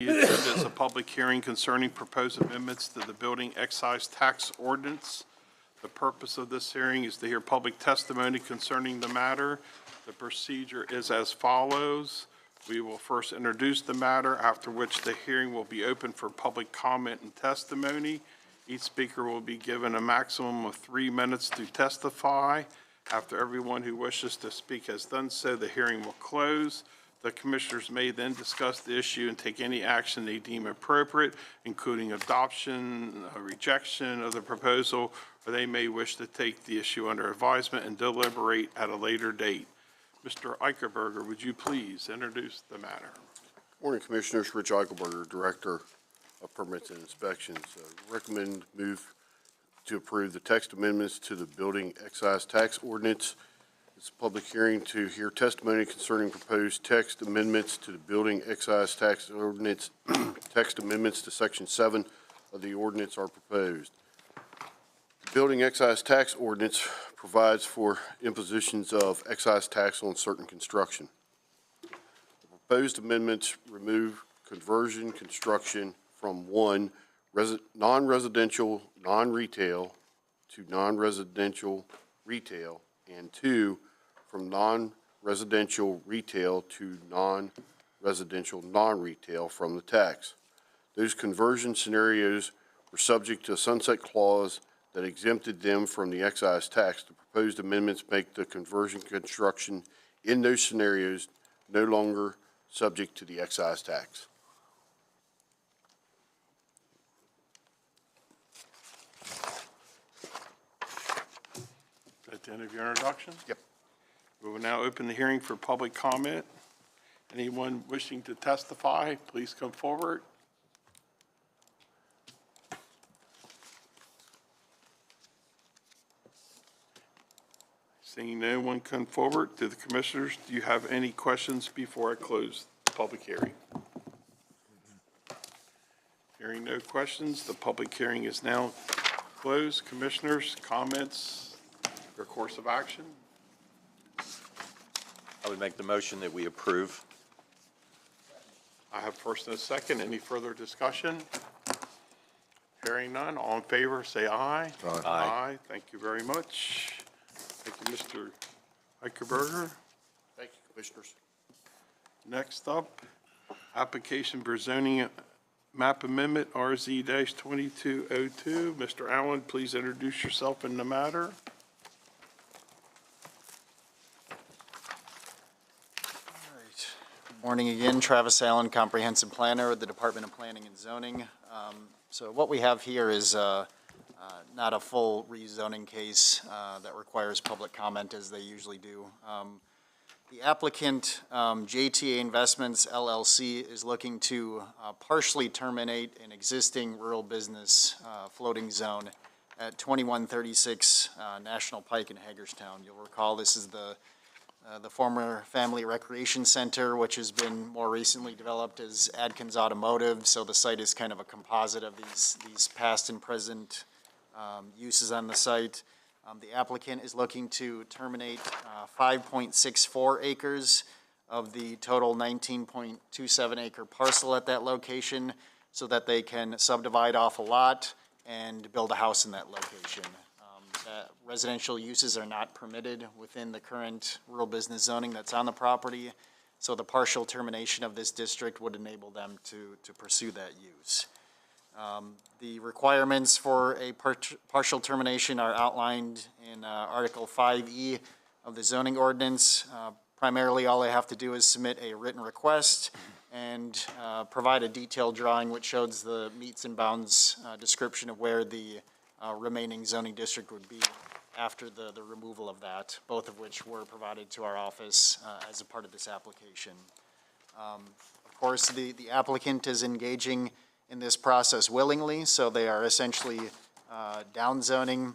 The agenda is a public hearing concerning proposed amendments to the building excise tax ordinance. The purpose of this hearing is to hear public testimony concerning the matter. The procedure is as follows. We will first introduce the matter, after which the hearing will be open for public comment and testimony. Each speaker will be given a maximum of 3 minutes to testify. After everyone who wishes to speak has done so, the hearing will close. The commissioners may then discuss the issue and take any action they deem appropriate, including adoption, rejection of the proposal, or they may wish to take the issue under advisement and deliberate at a later date. Mr. Eichelberger, would you please introduce the matter? Morning, Commissioners. Rich Eichelberger, Director of Permits and Inspections. Recommend move to approve the text amendments to the building excise tax ordinance. It's a public hearing to hear testimony concerning proposed text amendments to the building excise tax ordinance. Text amendments to Section 7 of the ordinance are proposed. The building excise tax ordinance provides for impositions of excise tax on certain construction. The proposed amendments remove conversion construction from 1, non-residential, non-retail to non-residential retail, and 2, from non-residential retail to non-residential non-retail from the tax. Those conversion scenarios were subject to a sunset clause that exempted them from the excise tax. The proposed amendments make the conversion construction in those scenarios no longer subject to the excise tax. At the end of your introduction? Yep. We will now open the hearing for public comment. Anyone wishing to testify, please come forward. Seeing no one come forward, to the commissioners, do you have any questions before I close the public hearing? Hearing no questions, the public hearing is now closed. Commissioners, comments, or course of action? I would make the motion that we approve. I have first and a second. Any further discussion? Hearing none. All in favor, say aye. Aye. Aye. Thank you very much. Thank you, Mr. Eichelberger. Thank you, Commissioners. Next up, application for zoning map amendment, RZ-2202. Mr. Allen, please introduce yourself in the matter. Morning again, Travis Allen, Comprehensive Planner with the Department of Planning and Zoning. So what we have here is not a full rezoning case that requires public comment as they usually do. The applicant, JTA Investments LLC, is looking to partially terminate an existing rural business floating zone at 2136 National Pike in Hagerstown. You'll recall this is the former Family Recreation Center, which has been more recently developed as Adkins Automotive. So the site is kind of a composite of these past and present uses on the site. The applicant is looking to terminate 5.64 acres of the total 19.27 acre parcel at that location so that they can subdivide off a lot and build a house in that location. Residential uses are not permitted within the current rural business zoning that's on the property, so the partial termination of this district would enable them to pursue that use. The requirements for a partial termination are outlined in Article 5E of the zoning ordinance. Primarily, all they have to do is submit a written request and provide a detailed drawing which shows the meets and bounds description of where the remaining zoning district would be after the removal of that, both of which were provided to our office as a part of this application. Of course, the applicant is engaging in this process willingly, so they are essentially downzoning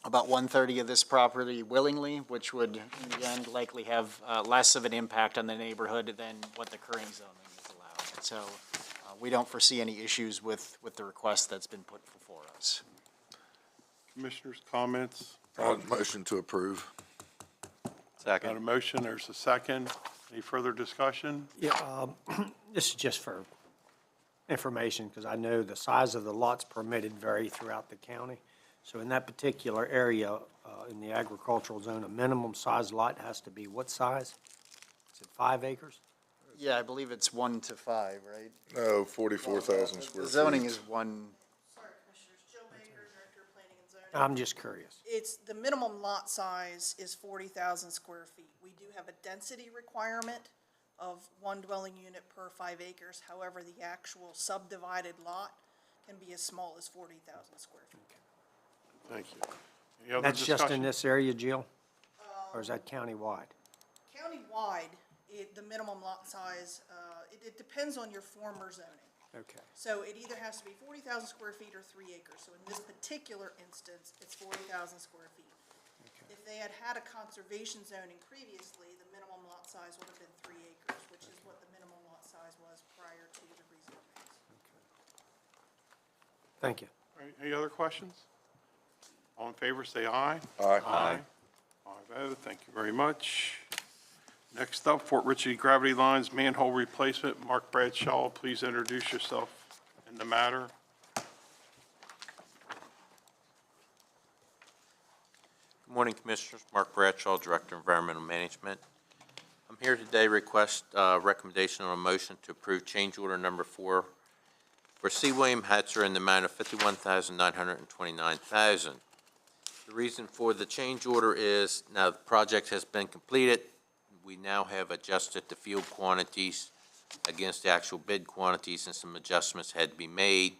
about 1/30 of this property willingly, which would in the end likely have less of an impact on the neighborhood than what the current zoning is allowed. So we don't foresee any issues with the request that's been put before us. Commissioners, comments? Motion to approve. Got a motion, there's a second. Any further discussion? Yeah, this is just for information, because I know the size of the lots permitted vary throughout the county. So in that particular area, in the agricultural zone, a minimum size lot has to be what size? Is it 5 acres? Yeah, I believe it's 1 to 5, right? No, 44,000 square The feet. zoning is 1, Sorry, Commissioners, Jill Baker, Director of Planning and Zoning. I'm just curious. It's, the minimum lot size is 40,000 square feet. We do have a density requirement of 1 dwelling unit per 5 acres. However, the actual subdivided lot can be as small as 40,000 square feet. Thank you. Any other That's just in discussion? this area, Jill? Or is that countywide? Countywide, the minimum lot size, it depends on your former zoning. Okay. So it either has to be 40,000 square feet or 3 acres. So in this particular instance, it's 40,000 square feet. If they had had a conservation zoning previously, the minimum lot size would have been 3 acres, which is what the minimum lot size was prior to the rezonings. Thank you. All right, any other questions? All in favor, say aye. Aye. Aye. Aye, thank you very much. Next up, Fort Ritchie Gravity Lines Manhole Replacement. Mark Bradshaw, please introduce yourself in the matter. Good morning, Commissioners. Mark Bradshaw, Director of Environmental Management. I'm here today to request recommendation on a motion to approve change order number 4 for C. William Hatzer in the amount of $51,929,000. The reason for the change order is now the project has been completed. We now have adjusted the field quantities against the actual bid quantities, and some adjustments had to be made.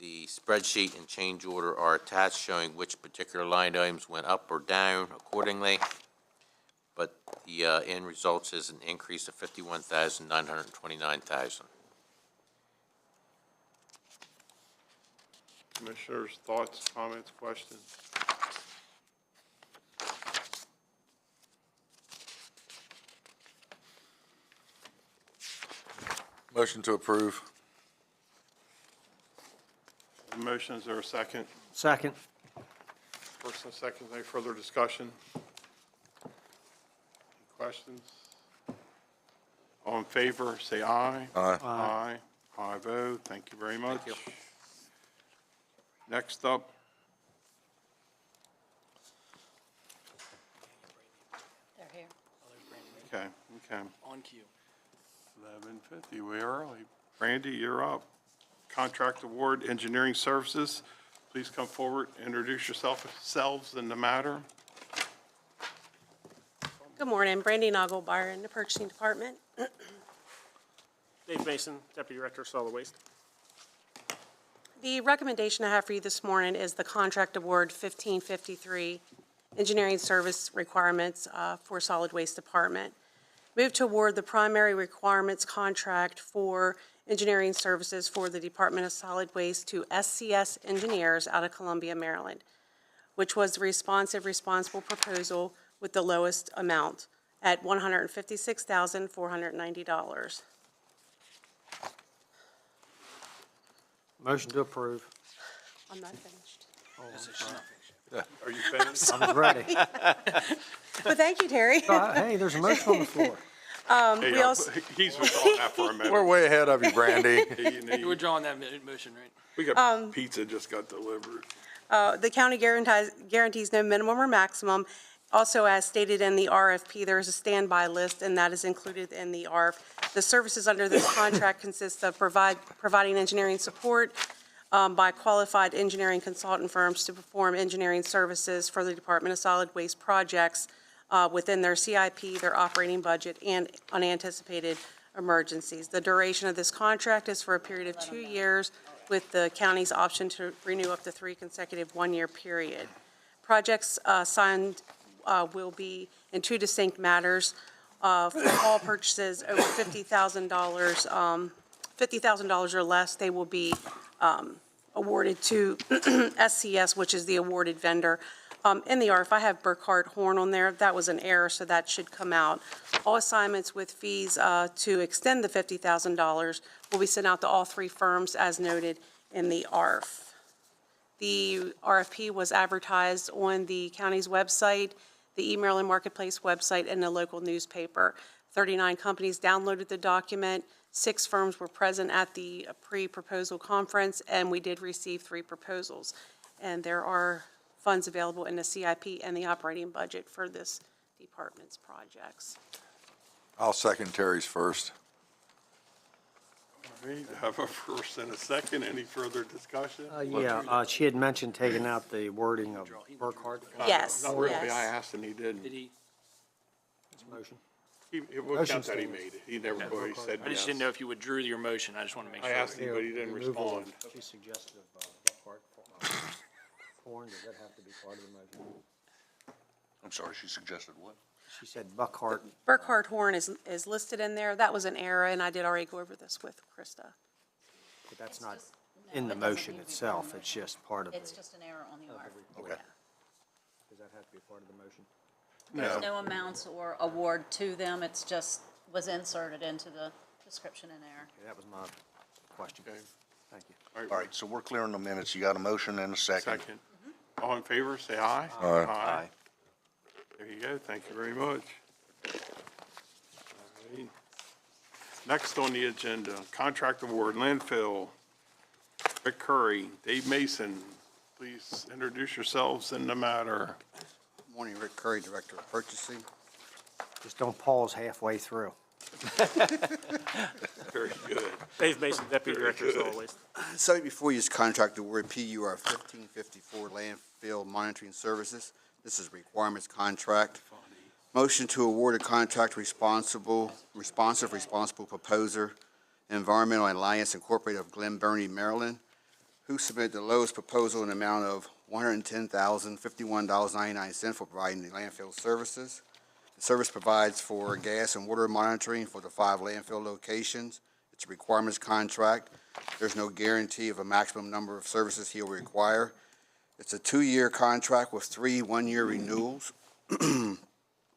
The spreadsheet and change order are attached showing which particular line items went up or down accordingly. But the end results is an increase of $51,929,000. Commissioners, thoughts, comments, questions? Motion to approve. The motion, is there a second? Second. First and second, any further discussion? Any questions? All in favor, say aye. Aye. Aye. Aye vote. Thank you very much. you. Next up, They're here. okay. On cue. 11:50, we're early. Brandy, you're up. Contract award, engineering services. Please come forward, introduce yourselves in the matter. Good morning, Brandy Nagelbauer in the Purchasing Department. Dave Mason, Deputy Director of Solid Waste. The recommendation I have for you this morning is the contract award 1553, engineering service requirements for Solid Waste Department. Move to award the primary requirements contract for engineering services for the Department of Solid Waste to SCS Engineers out of Columbia, Maryland, which was the responsible proposal with the lowest amount at $156,490. Motion to approve. I'm not finished. Are you finished? I was ready. But thank you, Terry. Hey, there's a motion on the floor. We also, He's withdrawn that for a minute. We're way ahead of you, Brandy. You were drawing that motion, right? We got pizza just got delivered. the county guarantees no minimum or maximum. Also, as stated in the RFP, there is a standby list, and that is included in the ARF. The services under this contract consist of providing engineering support by qualified engineering consultant firms to perform engineering services for the Department of Solid Waste projects within their CIP, their operating budget, and unanticipated emergencies. The duration of this contract is for a period of 2 years, with the county's option to renew up to 3 consecutive one-year period. Projects signed will be in 2 distinct matters. For all purchases over $50,000, $50,000 or less, they will be awarded to SCS, which is the awarded vendor. In the RF, I have Burkhardt Horn on there. That was an error, so that should come out. All assignments with fees to extend the $50,000 will be sent out to all 3 firms as noted in the ARF. The RFP was advertised on the county's website, the e-Maryland Marketplace website, and the local newspaper. 39 companies downloaded the document. 6 firms were present at the pre-proposal conference, and we did receive 3 proposals. And there are funds available in the CIP and the operating budget for this department's projects. I'll second Terry's first. All right, have a first and a second. Any further discussion? She had mentioned taking out the wording of Burkhart. Yes, Not really, yes. I asked and he didn't. Did he? Motion. It was not that he made it. He never, he said I just yes. didn't know if you withdrew your motion. I just want to make I sure. asked him, but he didn't Removal respond. of- She suggested Burkhart. Horn, does that have to be part of the motion? I'm sorry, she suggested what? She said Buckhart. Burkhart Horn is listed in there. That was an error, and I did already go over this with Krista. But that's not in the motion itself, it's just part of the. It's just an error on the ARF. Okay. Does that have to be part of the motion? There's no amounts or award to them, it's just was inserted into the description in there. Okay, that was my question. Okay. Thank you. All right, so we're clear on the minutes. You got a motion and a second. Second. All in favor, say aye. Aye. There you go. Thank you very much. All right. Next on the agenda, contract award, landfill. Rick Curry, Dave Mason, please introduce yourselves in the matter. Morning, Rick Curry, Director of Purchasing. Just don't pause halfway through. Very good. Dave Mason, Deputy Director, Solid Waste. Subject before you is contract award PUR 1554 landfill monitoring services. This is requirements contract. Motion to award a contract responsive proposer, Environmental Alliance Incorporated of Glen Burnie, Maryland, who submitted the lowest proposal in the amount of $110,051.99 for providing the landfill services. The service provides for gas and water monitoring for the 5 landfill locations. It's a requirements contract. There's no guarantee of a maximum number of services he'll require. It's a 2-year contract with 3 one-year renewals.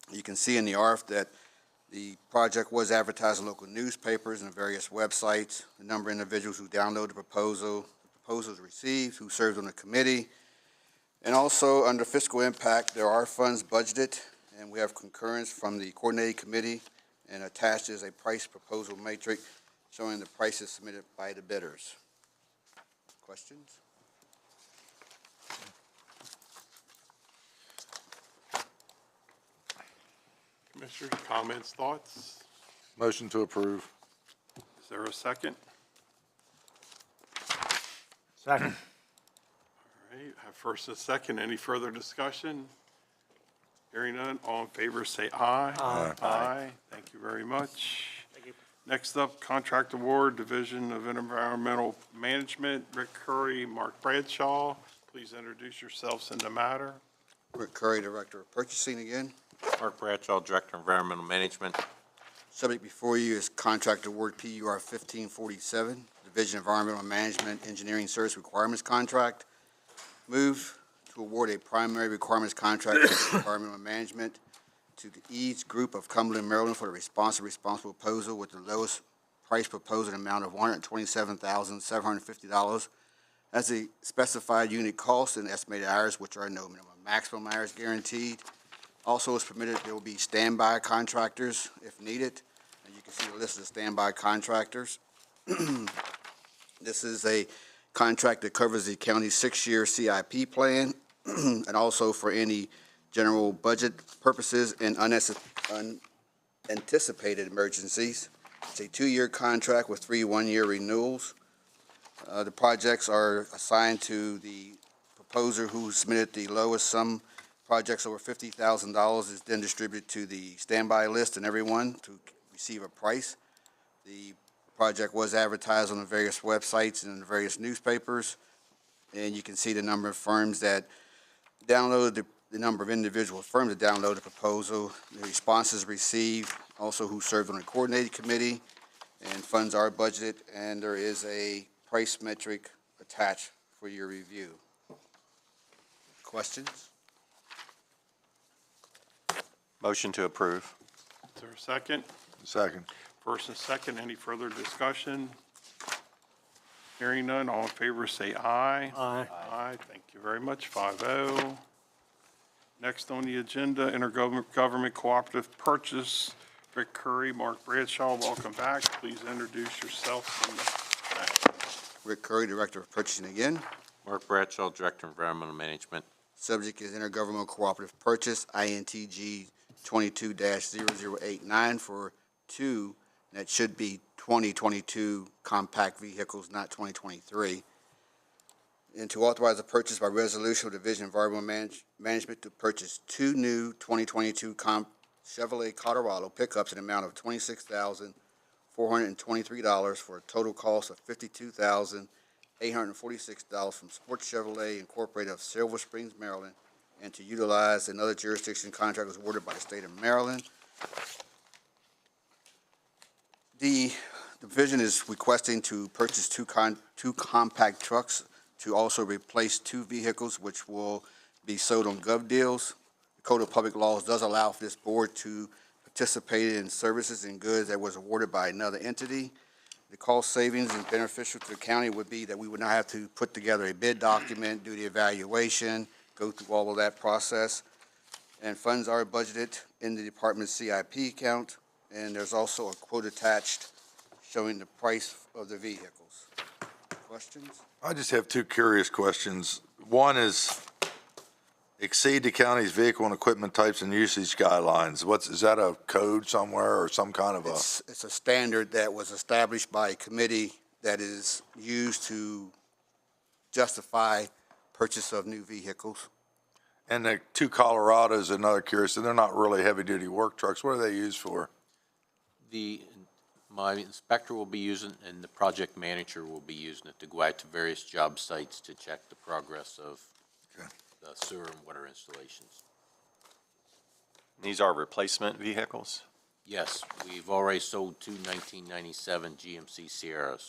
You can see in the ARF that the project was advertised in local newspapers and various websites, the number of individuals who downloaded the proposals received, who served on the committee. And also, under fiscal impact, there are funds budgeted, and we have concurrence from the coordinating committee, and attached is a price proposal matrix showing the prices submitted by the bidders. Questions? Commissioners, comments, thoughts? Motion to approve. Is there a second? Second. All right, have first and a second. Any further discussion? Hearing none, all in favor say aye. Aye. Aye. Thank you very much. Thank you. Next up, contract award, Division of Environmental Management, Rick Curry, Mark Bradshaw. Please introduce yourselves in the matter. Rick Curry, Director of Purchasing again. Mark Bradshaw, Director of Environmental Management. Subject before you is contract award PUR 1547, Division of Environmental Management Engineering Service Requirements Contract. Move to award a primary requirements contract for environmental management to the Eads Group of Cumberland, Maryland for the responsible proposal with the lowest price proposed amount of $127,750 as a specified unit cost and estimated hours, which are no minimum. Maximum hours guaranteed. Also is permitted, there will be standby contractors if needed. And you can see the list of standby contractors. This is a contract that covers the county's 6-year CIP plan and also for any general budget purposes and unanticipated emergencies. It's a 2-year contract with 3 one-year renewals. The projects are assigned to the proposer who submitted the lowest sum. Projects over $50,000 is then distributed to the standby list and everyone to receive a price. The project was advertised on the various websites and in the various newspapers, and you can see the number of firms that downloaded the number of individual firms that downloaded the proposal, the responses received, also who served on the coordinating committee, and funds are budgeted, and there is a price metric attached for your review. Questions? Motion to approve. Is there a second? Second. First and second, any further discussion? Hearing none, all in favor say aye. Aye. Aye, thank you very much, 5-0. Next on the agenda, intergovernment cooperative purchase Rick Curry, Mark Bradshaw, welcome back. Please introduce yourself and the matter. Rick Curry, Director of Purchasing again. Mark Bradshaw, Director of Environmental Management. Subject is Intergovernmental Cooperative Purchase, INTG 22-0089 for two, that should be 2022 compact vehicles, not 2023. And to authorize the purchase by resolution of Division of Environmental Management to purchase two new 2022 Chevrolet Colorado pickups in the amount of $26,423 for a total cost of $52,846 from Sports Chevrolet Incorporated of Silver Springs, Maryland, and to utilize another jurisdiction contract was awarded by the state of Maryland. The division is requesting to purchase two compact trucks to also replace two vehicles which will be sold on Gov Deals. The Code of Public Laws does allow for this board to participate in services and goods that was awarded by another entity. The cost savings and beneficial to the county would be that we would not have to put together a bid document, do the evaluation, go through all of that process. And funds are budgeted in the department's CIP account, and there's also a quote attached showing the price of the vehicles. Questions? I just have two curious questions. One is exceed the county's vehicle and equipment types and usage guidelines. Is that a code somewhere or some kind of a? It's a standard that was established by a committee that is used to justify purchase of new vehicles. And the two Colorados, another curious, and they're not really heavy-duty work trucks. What are they used for? My inspector will be using, and the project manager will be using it to go out to various job sites to check the progress of the sewer and water installations. These are replacement vehicles? Yes, we've already sold two 1997 GMC Sierras.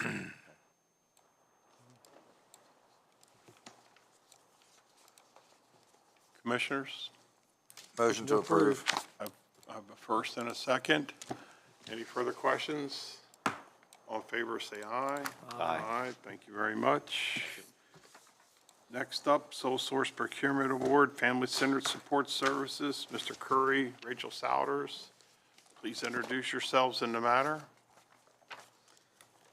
Commissioners? Motion to approve. I have a first and a second. Any further questions? All in favor, say aye. Aye. Thank you very much. Next up, Sole Source Procurement Award, Family Centered Support Services, Mr. Curry, Rachel Souders. Please introduce yourselves in the matter.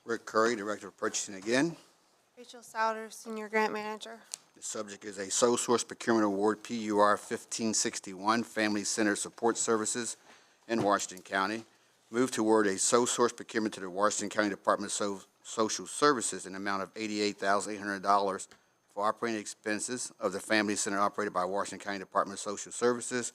Rick Curry, Director of Purchasing again. Rachel Souders, Senior Grant Manager. The subject is a sole source procurement award, PUR 1561, Family Centered Support Services in Washington County. Move toward a sole source procurement to the Washington County Department of Social Services in the amount of $88,800 for operating expenses of the Family Center operated by Washington County Department of Social Services,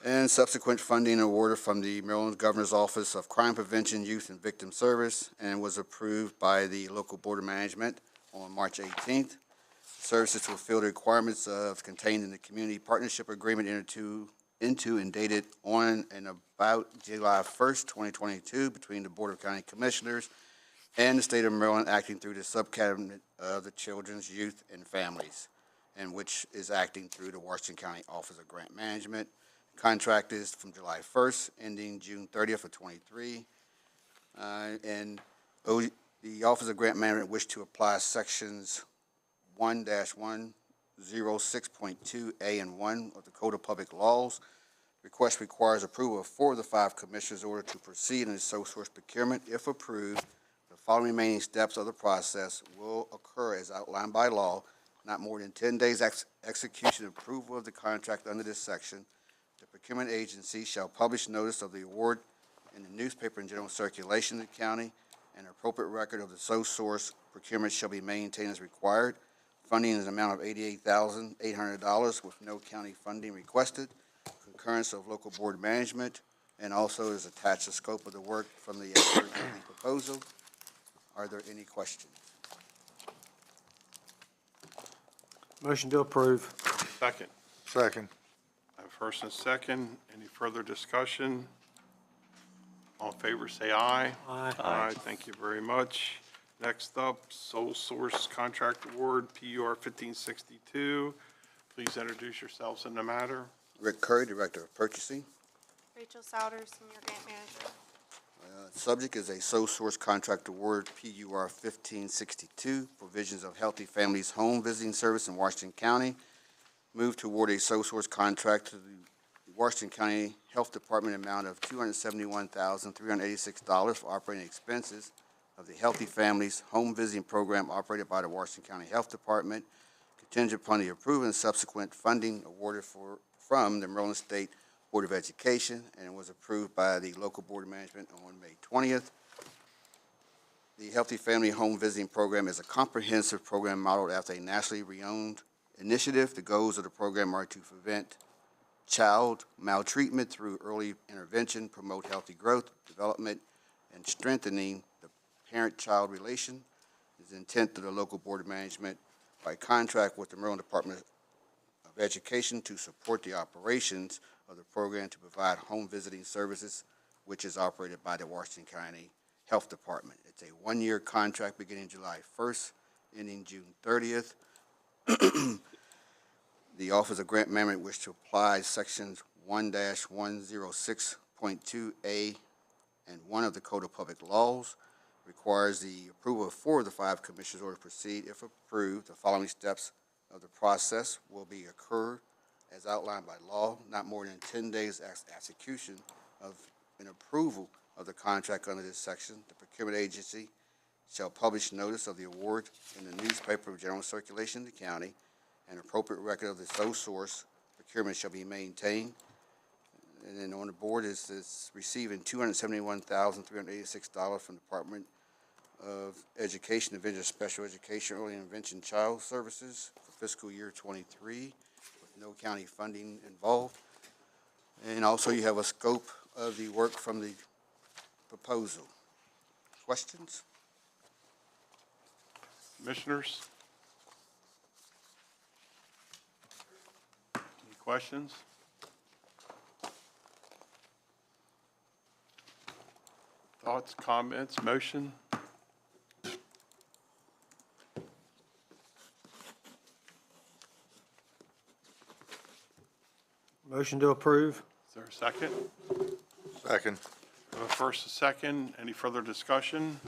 and subsequent funding awarded from the Maryland Governor's Office of Crime Prevention, Youth, and Victim Service, and was approved by the local Board of Management on March 18th. Services to fulfill the requirements contained in the Community Partnership Agreement entered into and dated on and about July 1st, 2022, between the Board of County Commissioners and the State of Maryland, acting through the Subcabinet of the Children's, Youth, and Families, and which is acting through the Washington County Office of Grant Management. Contract is from July 1st, ending June 30th of 23. The Office of Grant Management wish to apply sections 1-106.2A and 1 of the Code of Public Laws. Request requires approval of 4 of the 5 commissioners in order to proceed in the sole source procurement. If approved, the following remaining steps of the process will occur as outlined by law. Not more than 10 days execution and approval of the contract under this section. The procurement agency shall publish notice of the award in the newspaper in general circulation in the county, and an appropriate record of the sole source procurement shall be maintained as required. Funding is an amount of $88,800 with no county funding requested. Concurrence of local board management, and also is attached the scope of the work from the proposal. Are there any questions? Motion to approve. Second. Second. I have first and second. Any further discussion? All in favor, say aye. Aye. Aye. Thank you very much. Next up, Sole Source Contract Award, PUR 1562. Please introduce yourselves in the matter. Rick Curry, Director of Purchasing. Rachel Souders, Senior Grant Manager. Subject is a sole source contract award, PUR 1562, Provisions of Healthy Families Home Visiting Service in Washington County. Move to award a sole source contract to the Washington County Health Department amount of $271,386 for operating expenses of the Healthy Families Home Visiting Program operated by the Washington County Health Department, contingent upon the approval and subsequent funding awarded from the Maryland State Board of Education, and it was approved by the local Board of Management on May 20th. The Healthy Family Home Visiting Program is a comprehensive program modeled after a nationally renowned initiative. The goals of the program are to prevent child maltreatment through early intervention, promote healthy growth, development, and strengthening the parent-child relation. Is the intent of the local Board of Management by contract with the Maryland Department of Education to support the operations of the program to provide home visiting services, which is operated by the Washington County Health Department. It's a one-year contract beginning July 1st, ending June 30th. The Office of Grant Management wishes to apply sections 1-106.2A and 1 of the Code of Public Laws. Requires the approval of 4 of the 5 commissioners' orders to proceed. If approved, the following steps of the process will be occurred as outlined by law, not more than 10 days after execution of an approval of the contract under this section. The procurement agency shall publish notice of the award in the newspaper of general circulation in the county. An appropriate record of the sole source procurement shall be maintained. And then on the board is receiving $271,386 from the Department of Education, Division of Special Education, Early Intervention Child Services for fiscal year 23, with no county funding involved. And also you have a scope of the work from the proposal. Questions? Commissioners? Any questions? Thoughts, comments, motion? Motion to approve? Is there a second? Second. A first, a second. Any further discussion?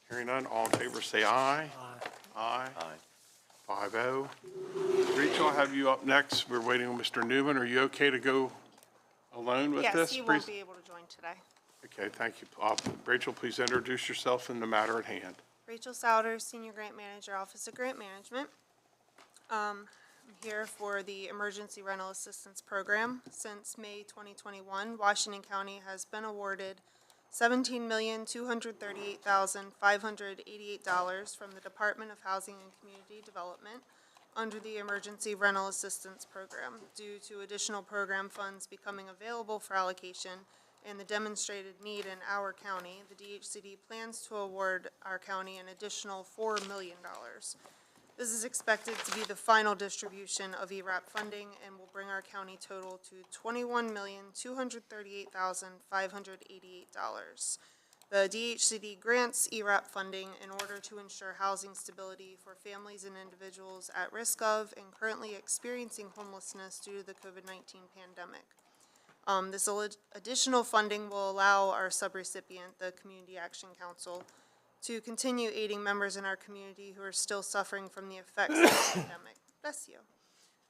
Hearing none, all in favor say aye. Aye. Aye. 5-0. Rachel, I'll have you up next. We're waiting on Mr. Newman. Are you okay to go alone with this? Yes, he won't be able to join today. Okay, thank you. Rachel, please introduce yourself and the matter at hand. Rachel Souders, Senior Grant Manager, Office of Grant Management. I'm here for the Emergency Rental Assistance Program. Since May 2021, Washington County has been awarded $17,238,588 from the Department of Housing and Community Development under the Emergency Rental Assistance Program. Due to additional program funds becoming available for allocation and the demonstrated need in our county, the DHCD plans to award our county an additional $4 million. This is expected to be the final distribution of ERAP funding and will bring our county total to $21,238,588. The DHCD grants ERAP funding in order to ensure housing stability for families and individuals at risk of and currently experiencing homelessness due to the COVID-19 pandemic. This additional funding will allow our subrecipient, the Community Action Council, to continue aiding members in our community who are still suffering from the effects of the pandemic. Bless you.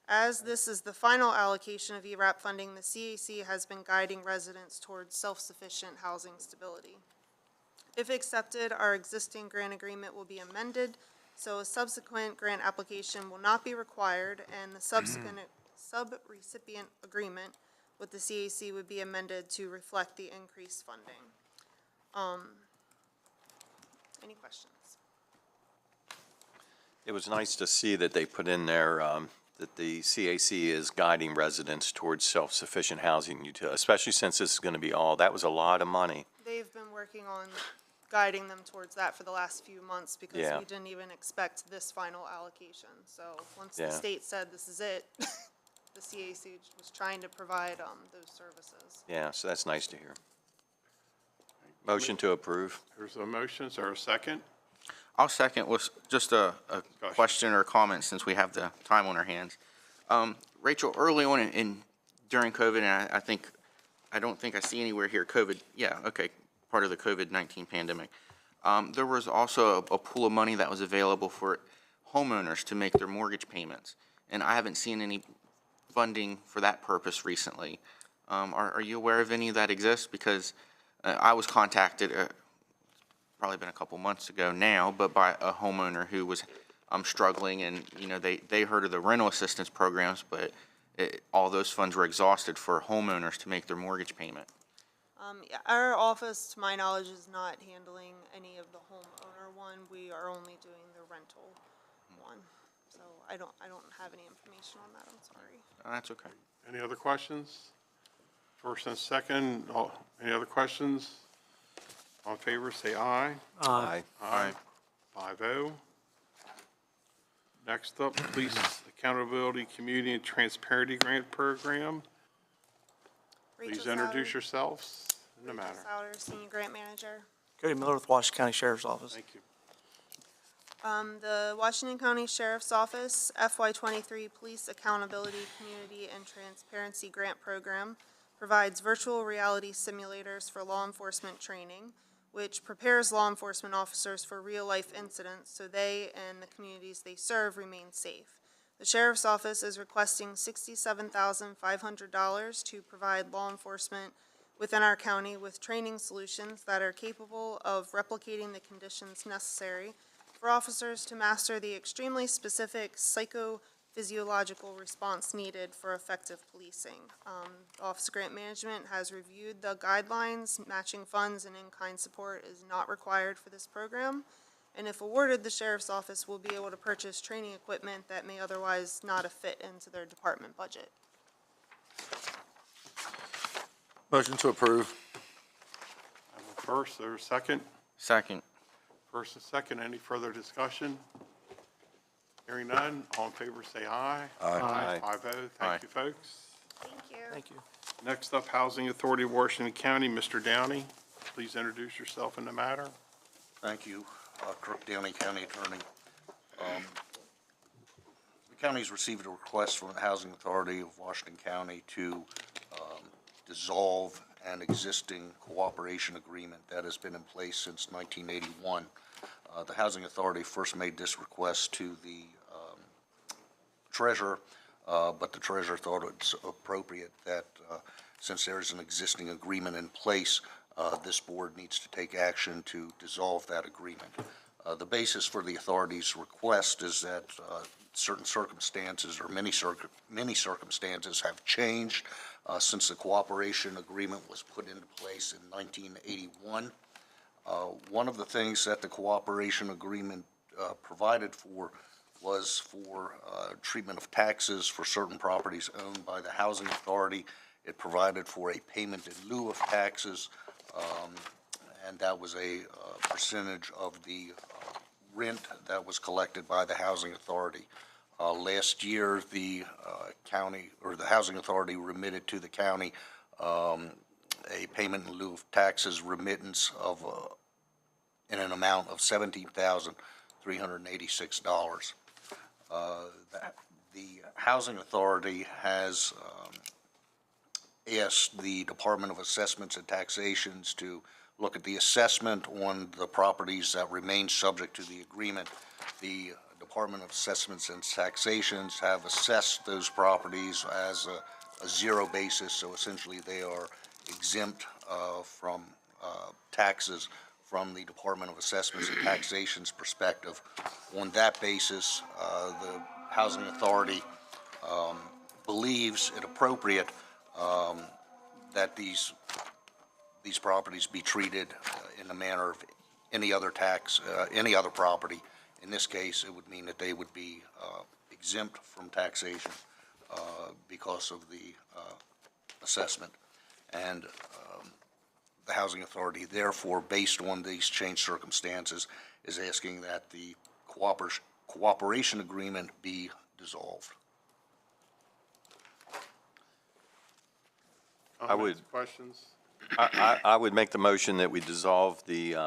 As this is the final allocation of ERAP funding, the CAC has been guiding residents towards self-sufficient housing stability. If accepted, our existing grant agreement will be amended, so a subsequent grant application will not be required, and the subsequent subrecipient agreement with the CAC would be amended to reflect the increased funding. Any questions? It was nice to see that they put in there that the CAC is guiding residents towards self-sufficient housing, especially since this is going to be that was a lot of money. They've been working on guiding them towards that for the last few months because we didn't even expect this final allocation. So once the state said this is it, the CAC was trying to provide those services. Yeah, so that's nice to hear. Motion to approve. There's a motion. Is there a second? I'll second with just a question or a comment since we have the time on our hands. Rachel, early on during COVID, and I don't think I see anywhere here COVID, part of the COVID-19 pandemic. There was also a pool of money that was available for homeowners to make their mortgage payments. And I haven't seen any funding for that purpose recently. Are you aware of any that exist? Because I was contacted, probably been a couple months ago now, but by a homeowner who was struggling, and, you know, they heard of the rental assistance programs, but all those funds were exhausted for homeowners to make their mortgage payment. Yeah, our office, to my knowledge, is not handling any of the homeowner one. We are only doing the rental one. So I don't have any information on that, I'm sorry. That's okay. Any other questions? First and second, any other questions? All in favor, say aye. Aye. Aye. 5-0. Next up, Police Accountability Community and Transparency Grant Program. Please Rachel introduce Souter- yourselves in the matter. Souter, Senior Grant Manager. Cody Miller with Washington County Sheriff's Office. Thank you. The Washington County Sheriff's Office FY23 Police Accountability Community and Transparency Grant Program provides virtual reality simulators for law enforcement training, which prepares law enforcement officers for real-life incidents so they and the communities they serve remain safe. The Sheriff's Office is requesting $67,500 to provide law enforcement within our county with training solutions that are capable of replicating the conditions necessary for officers to master the extremely specific psychophysiological response needed for effective policing. Office of Grant Management has reviewed the guidelines. Matching funds and in-kind support is not required for this program. And if awarded, the Sheriff's Office will be able to purchase training equipment that may otherwise not have fit into their department budget. Motion to approve. First, or second? Second. First and second, any further discussion? Hearing none, all in favor say aye. Aye. 5-0, Aye. thank you, folks. Thank you. Thank you. Next up, Housing Authority of Washington County, Mr. Downey. Please introduce yourself in the matter. Thank you, Crook Downey County Attorney. The county's received a request from the Housing Authority of Washington County to dissolve an existing cooperation agreement that has been in place since 1981. The Housing Authority first made this request to the treasurer, but the treasurer thought it's appropriate that since there is an existing agreement in place, this board needs to take action to dissolve that agreement. The basis for the authority's request is that certain circumstances, or many circumstances, have changed since the cooperation agreement was put into place in 1981. One of the things that the cooperation agreement provided for was for treatment of taxes for certain properties owned by the Housing Authority. It provided for a payment in lieu of taxes, and that was a percentage of the rent that was collected by the Housing Authority. Last year, the county, or the Housing Authority, remitted to the county a payment in lieu of taxes remittance of in an amount of $17,386. The Housing Authority has asked the Department of Assessments and Taxations to look at the assessment on the properties that remain subject to the agreement. The Department of Assessments and Taxations have assessed those properties as a zero basis, so essentially they are exempt from taxes from the Department of Assessments and Taxations perspective. On that basis, the Housing Authority believes it appropriate that these properties be treated in the manner of any other any other property. In this case, it would mean that they would be exempt from taxation because of the assessment. And the Housing Authority, therefore, based on these changed circumstances, is asking that the cooperation agreement be dissolved. Comments, questions? I would make the motion that we dissolve the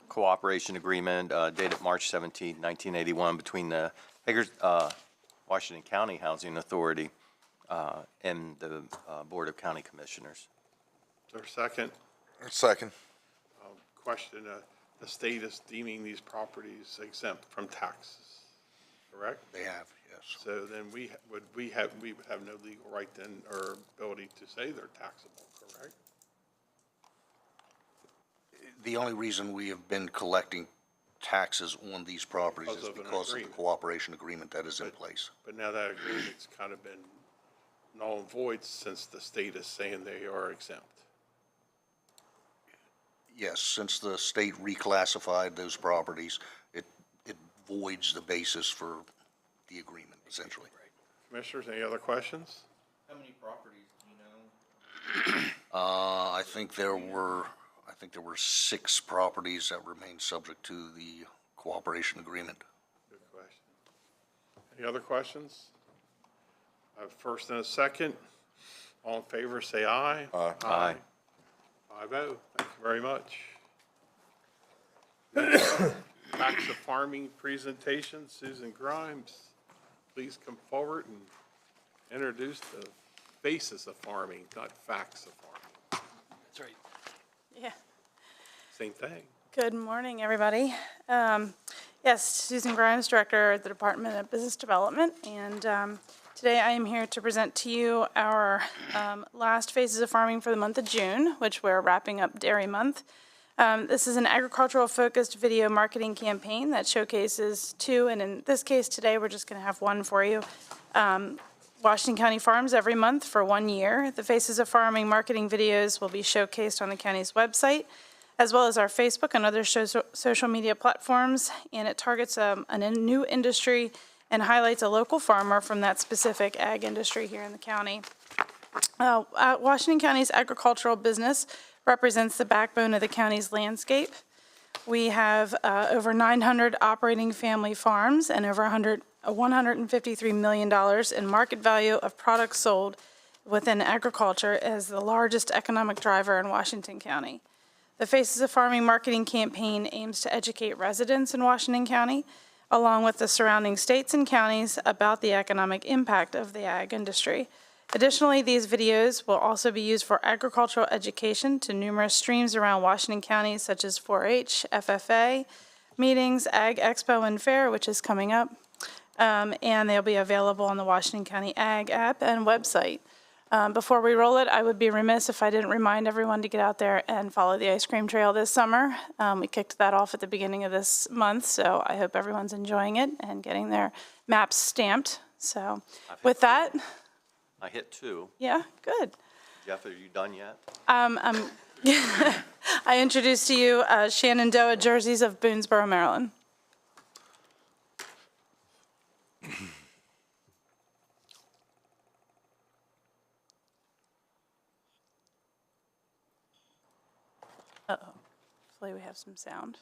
cooperation agreement dated March 17, 1981 between the Washington County Housing Authority and the Board of County Commissioners. Is there a second? Second. Question, the state is deeming these properties exempt from taxes, correct? They have, yes. So then we would have no legal right then or ability to say they're taxable, correct? The only reason we have been collecting taxes on these properties Because is of an because of the agreement. cooperation agreement that is in place. But now that agreement's kind of been null and void since the state is saying they are exempt. Yes, since the state reclassified those properties, it voids the basis for the agreement, essentially. Commissioners, any other questions? How many properties do you know? I think there were 6 properties that remain subject to the cooperation agreement. Good question. Any other questions? I have a first and a second. All in favor, say aye. Aye. 5-0. Thank you very much. Back to farming presentation. Susan Grimes, please come forward and introduce the basis of farming, not facts of farming. That's right. Yeah. Same thing. Good morning, everybody. Yes, Susan Grimes, Director at the Department of Business Development, and today I am here to present to you our last phases of farming for the month of June, which we're wrapping up Dairy Month. This is an agricultural-focused video marketing campaign that showcases 2, and in this case today, we're just going to have 1 for you, Washington County farms every month for 1 year. The Faces of Farming marketing videos will be showcased on the county's website, as well as our Facebook and other social media platforms, and it targets a new industry and highlights a local farmer from that specific ag industry here in the county. Washington County's agricultural business represents the backbone of the county's landscape. We have over 900 operating family farms and over $153 million in market value of products sold within agriculture as the largest economic driver in Washington County. The Faces of Farming marketing campaign aims to educate residents in Washington County, along with the surrounding states and counties, about the economic impact of the ag industry. Additionally, these videos will also be used for agricultural education to numerous streams around Washington County, such as 4-H, FFA, meetings, Ag Expo and Fair, which is coming up, and they'll be available on the Washington County Ag app and website. Before we roll it, I would be remiss if I didn't remind everyone to get out there and follow the ice cream trail this summer. We kicked that off at the beginning of this month, so I hope everyone's enjoying it and getting their maps stamped. So with that, I hit 2. yeah, good. Jeff, are you done yet? I introduce to you Shenandoah jerseys of Boonesboro, Maryland. Uh-oh. Hopefully we have some sound.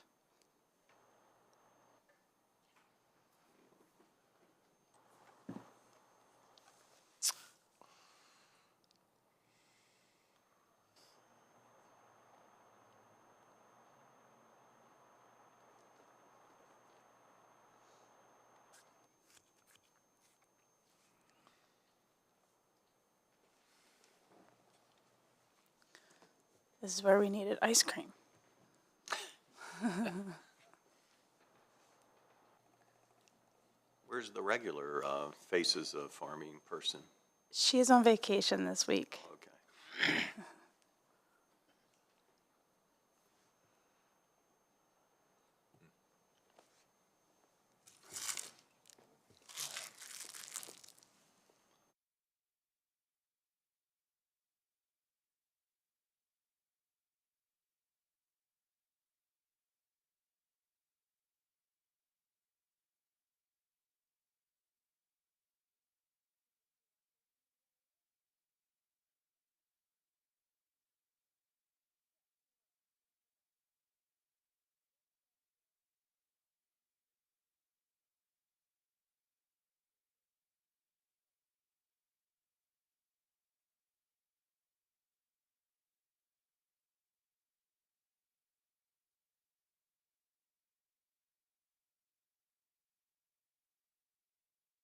This is where we needed ice cream. Where's the regular Faces of Farming person? She is on vacation this week. Okay.